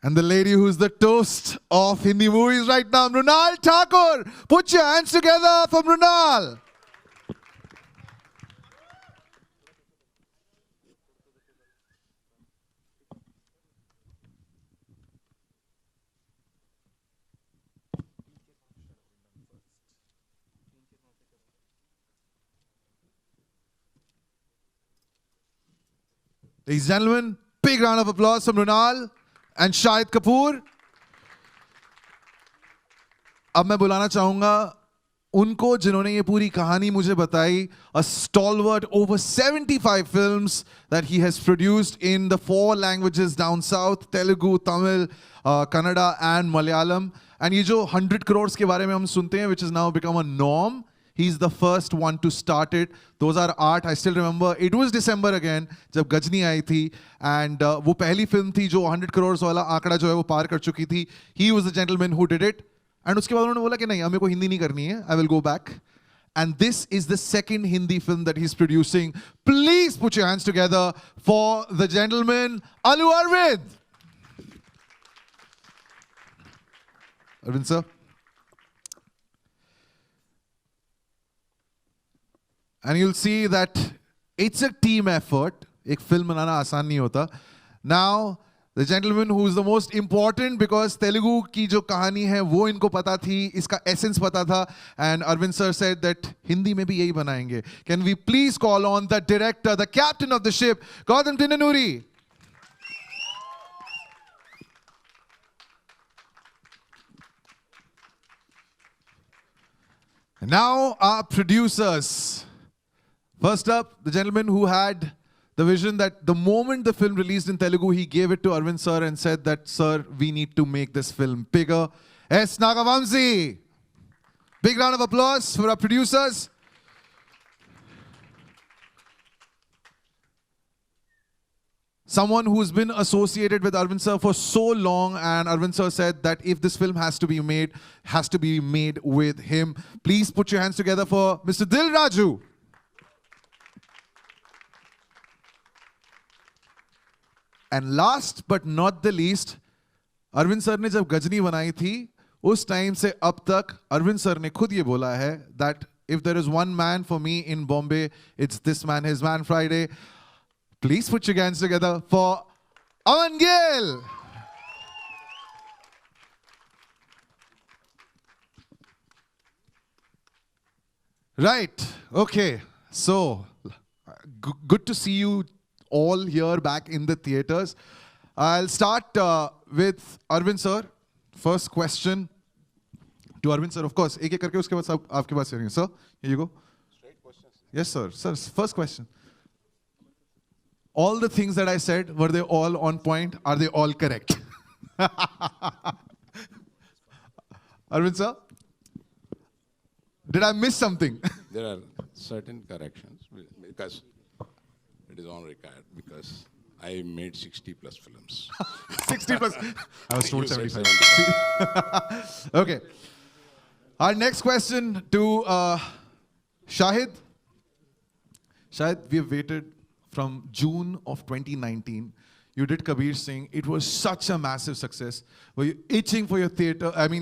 And the lady who's the toast of Hindi movies right now, Mrunal Thakur. Put your hands together for Mrunal. Ladies and gentlemen, big round of applause for Mrunal and Shahid Kapoor. अब मैं बुलाना चाहूंगा उनको जिन्होंने ये पूरी कहानी मुझे बताई. A stalwart, over 75 films that he has produced in the 4 languages down south: Telugu, Tamil, Kannada and Malayalam. And ये जो 100 crores के बारे में हम सुनते हैं, which has now become a norm, he's the first one to start it. Those are art. I still remember it was December again जब गजनी आई थी, and वो पहली फिल्म थी जो 100 crores वाला आंकड़ा जो है वो पार कर चुकी थी. He was the gentleman who did it. And उसके बाद उन्होंने बोला कि नहीं, हमें को हिंदी नहीं करनी है. I will go back. And this is the second Hindi film that he's producing. Please put your hands together for the gentleman, Alu Arvind. Arvind sir. And you'll see that it's a team effort. एक film बनाना आसान नहीं होता. Now, the gentleman who is the most important, because Telugu की जो कहानी है वो इनको पता थी, इसका essence पता था, and Arvind sir said that Hindi में भी यही बनाएंगे. Can we please call on the director, the captain of the ship, Gautam Tinanuri? And now our producers. First up, the gentleman who had the vision that the moment the film released in Telugu, he gave it to Arvind sir and said that, sir, we need to make this film bigger. S. Nagavamsi. Big round of applause for our producers. Someone who's been associated with Arvind sir for so long, and Arvind sir said that if this film has to be made with him. Please put your hands together for Mr. Dil Raju. And last but not the least, Arvind sir ने जब गजनी बनाई थी, उस time से अब तक Arvind sir ने खुद ये बोला है that if there is one man for me in Bombay, it's this man, his man Friday. Please put your hands together for Aman Gill. Right. Okay. So, good to see you all here back in the theaters. I'll start with Arvind sir. First question to Arvind sir. Of course, एक एक करके उसके बाद सब आपके पास आएंगे. Sir, here you go. Straight questions. Yes, sir. Sir, first question. All the things that I said, were they all on point? Are they all correct? Arvind sir, did I miss something? There are certain corrections because it is on record, because I made 60 plus films. 60 plus. I was told You said 75. Okay. Our next question to Shahid. Shahid, we have waited from June of 2019. You did Kabir Singh. It was such a massive success. Were you itching for your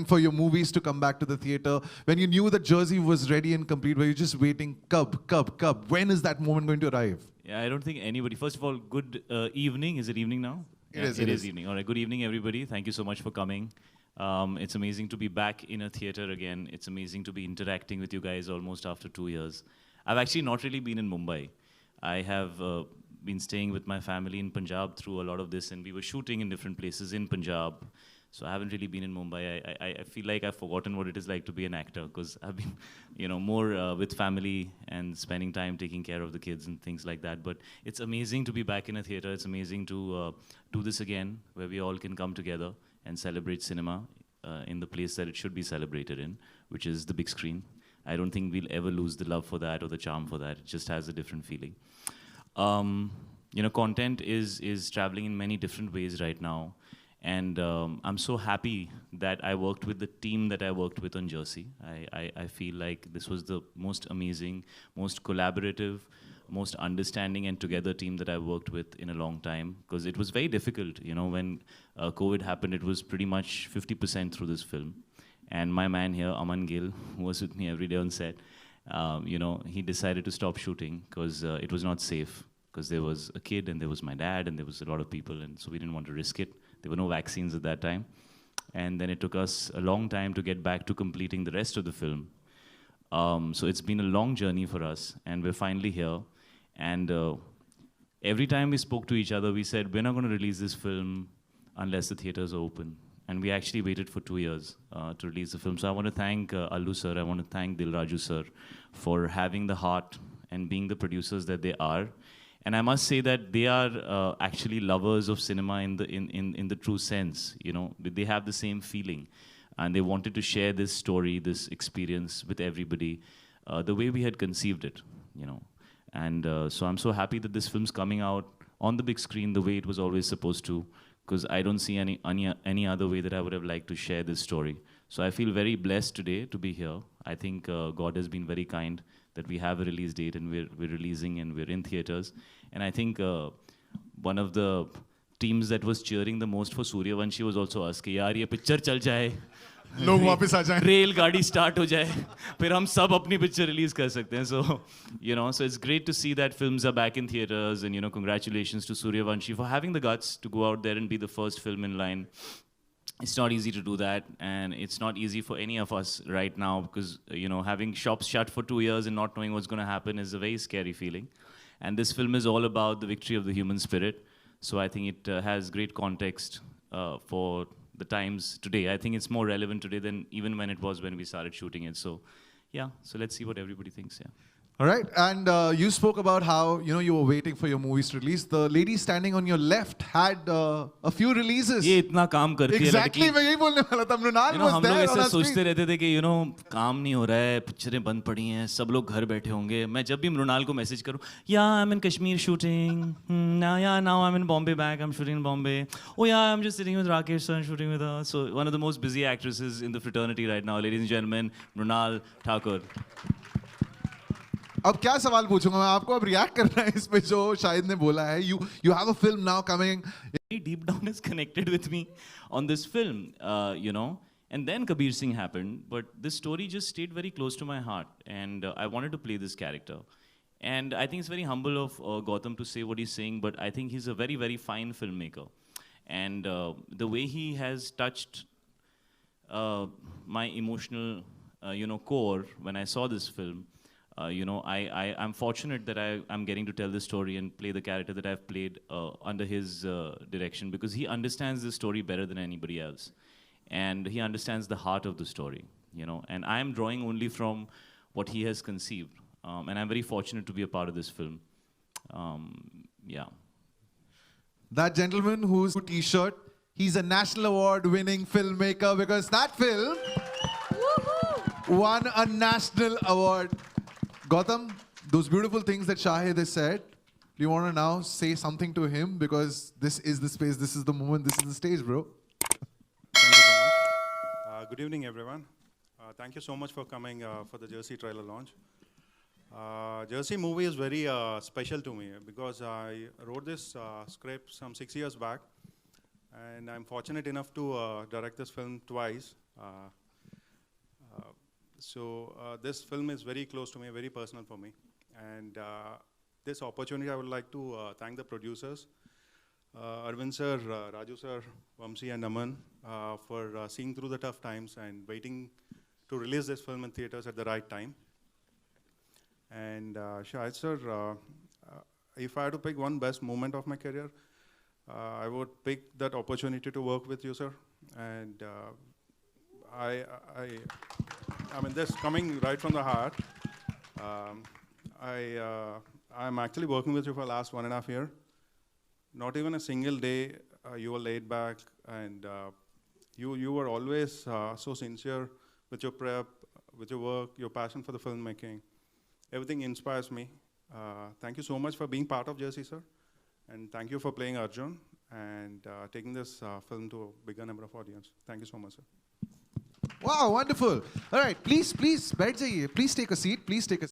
for your movies to come back to the theater? When you knew that Jersey was ready and complete, were you just waiting, Cub? When is that moment going to arrive? Yeah, I don't think anybody. First of all, good evening. Is it evening now? It It is. is evening. All right. Good evening, everybody. Thank you so much for coming. It's amazing to be back in a theater again. It's amazing to be interacting with you guys almost after 2 years. I've actually not really been in Mumbai. I have been staying with my family in Punjab through a lot of this, and we were shooting in different places in Punjab. So I haven't really been in Mumbai. I feel like I've forgotten what it is like to be an actor, because I've been, more with family and spending time taking care of the kids and things like that. But it's amazing to be back in a theater. It's amazing to do this again, where we all can come together and celebrate cinema in the place that it should be celebrated in, which is the big screen. I don't think we'll ever lose the love for that or the charm for that. It just has a different feeling. Content is traveling in many different ways right now. And I'm so happy that I worked with the team that I worked with on Jersey. I feel like this was the most amazing, most collaborative, most understanding and together team that I've worked with in a long time. Because it was very difficult, you know, when COVID happened, it was pretty much 50% through this film. And my man here, Aman Gill, who was with me every day on set, you know, he decided to stop shooting because it was not safe. Because there was a kid and there was my dad and there was a lot of people, and so we didn't want to risk it. There were no vaccines at that time. And then it took us a long time to get back to completing the rest of the film. So it's been a long journey for us, and we're finally here. And every time we spoke to each other, we said, we're not going to release this film unless the theaters are open. And we actually waited for 2 years to release the film. So I want to thank Allu sir, I want to thank Dil Raju sir for having the heart and being the producers that they are. And I must say that they are actually lovers of cinema in the true sense. You know, they have the same feeling, and they wanted to share this story, this experience with everybody, the way we had conceived it. You know, and so I'm so happy that this film's coming out on the big screen the way it was always supposed to, because I don't see any other way that I would have liked to share this story. So I feel very blessed today to be here. I think God has been very kind that we have a release date and we're releasing and we're in theaters. And I think one of the teams that was cheering the most for Suryavanshi was also us, कि यार ये picture चल जाए, लोग वापस आ जाएं. Rail गाड़ी start हो जाए, फिर हम सब अपनी picture release कर सकते हैं. So, you know, so it's great to see that films are back in theaters, and you know, congratulations to Suryavanshi for having the guts to go out there and be the first film in line. It's not easy to do that, and it's not easy for any of us right now because, you know, having shops shut for 2 years and not knowing what's going to happen is a very scary feeling. And this film is all about the victory of the human spirit. So I think it has great context for the times today. I think it's more relevant today than even when it was when we started shooting it. So, yeah, so let's see what everybody thinks, yeah. All right, and you spoke about how, you know, you were waiting for your movies to release. The lady standing on your left had a few releases. ये इतना काम करती है Exactly, लड़की. मैं यही बोलने वाला था. Mrunal You know, was हम लोग there on ऐसे our सोचते screen. रहते थे कि you know, काम नहीं हो रहा है, पिक्चरें बंद पड़ी हैं, सब लोग घर बैठे होंगे. मैं जब भी मृणाल को मैसेज करूं, yeah, I'm in Kashmir shooting. Now I'm in Bombay back. I'm shooting in Bombay. Oh yeah, I'm just sitting with Rakesh sir and shooting with her. So one of the most busy actresses in the fraternity right now, ladies and gentlemen, Mrunal Thakur. अब क्या सवाल पूछूंगा मैं आपको, अब react करना है इस पे जो शाहिद ने बोला है. You have a film now coming. Deep down is connected with me on this film, you know. And then Kabir Singh happened, but this story just stayed very close to my heart, and I wanted to play this character. And I think it's very humble of Gautam to say what he's saying, but I think he's a very, very fine filmmaker. And the way he has touched my emotional, you know, core when I saw this film, you know, I'm fortunate that I'm getting to tell this story and play the character that I've played under his direction, because he understands this story better than anybody else. And he understands the heart of the story, you know. And I'm drawing only from what he has conceived. And I'm very fortunate to be a part of this film. Yeah. That gentleman whose T-shirt, he's a national award winning filmmaker, because that film won a national award. Gautam, those beautiful things that Shahid has said, do you want to now say something to him? Because this is the space, this is the moment, this is the stage, bro. Thank you so much. Good evening, everyone. Thank you so much for coming for the Jersey trailer launch. Jersey movie is very special to me because I wrote this script some 6 years back, and I'm fortunate enough to direct this film twice. So this film is very close to me, very personal for me. And this opportunity, I would like to thank the producers, Arvind sir, Raju sir, Vamsi and Aman, for seeing through the tough times and waiting to release this film in theaters at the right time. And Shahid sir, if I had to pick one best moment of my career, I would pick that opportunity to work with you, sir. And I mean, this coming right from the heart. I'm actually working with you for the last 1.5 years. Not even a single day you were laid back, and you were always so sincere with your prep, with your work, your passion for the filmmaking. Everything inspires me. Thank you so much for being part of Jersey, sir. And thank you for playing Arjun. and taking this film to a bigger number of audience. Thank you so much, sir. Wow, wonderful. All right, please, बैठ जाइए. Please take a seat. Please take a